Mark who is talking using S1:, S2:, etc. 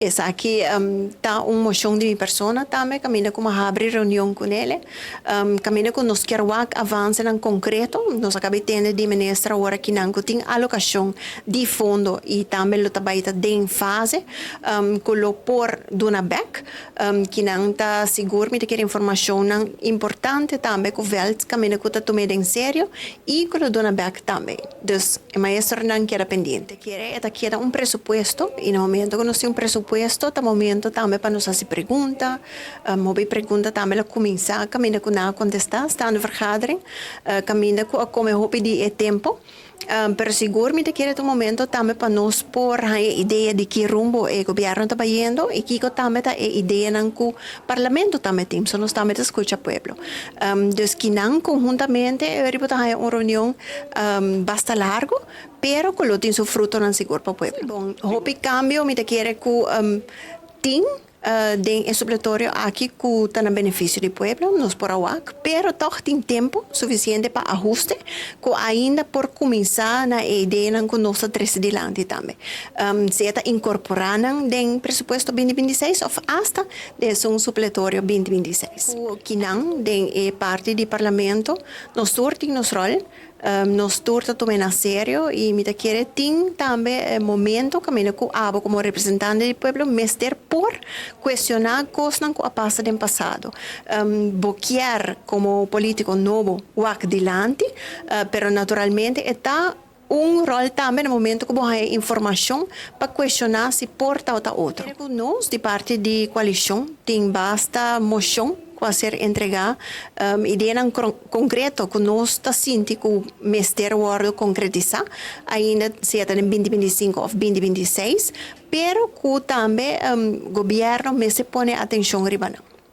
S1: Es aqui tá moção de minha persona também, caminha com uma abrir reunião com ele, caminha com nós quer avançar em concreto, nós acabamos tendo de ministra agora que não tem alocação de fundo e também lo trabalha em fase, com por dona back, que não está seguro, me quer informação importante também com o velt, caminha com tá tomada em sério e com o dona back também. Dus, a maestra não quer pendente, quer presupuesto e no momento que nós temos presupuesto tá momento também para nos fazer pergunta, mover pergunta também começar caminhar com a contestar, está na vergadering, caminhar com como eu pedir tempo, pero seguramente que é um momento também para nós pôr a ideia de que rumbo o governo está indo e que também a ideia não que o parlamento também tem, só nós também escuta o povo. Dus que não conjuntamente eu vou ter uma reunião basta largo, pero que lo tem seu fruto não seguro para o povo. Bom, hope cambio me quer que tem den supletorio aqui que está no benefício do povo, nos por awak, pero toch tem tempo suficiente para ajuste, que ainda por começar na ideia que nós estamos adiante também. Se está incorporando den presupuesto 2026 ou hasta de um supletorio 2026. Que não, den parte do parlamento, nós surtimos nos rol, nos turta tomar a sério e me quer tem também momento que me como representante do povo mestre por questionar coisas que passam no passado boquear como político novo o adelante pero naturalmente está rol também no momento que há informação para questionar se porta ou outro. Nós, de parte de coalição, tem basta moção a ser entregar ideia concreto que nós está sentindo que o Ministério vai concretizar ainda seja em 2025 ou 2026, pero que também o governo me se põe atenção riba não.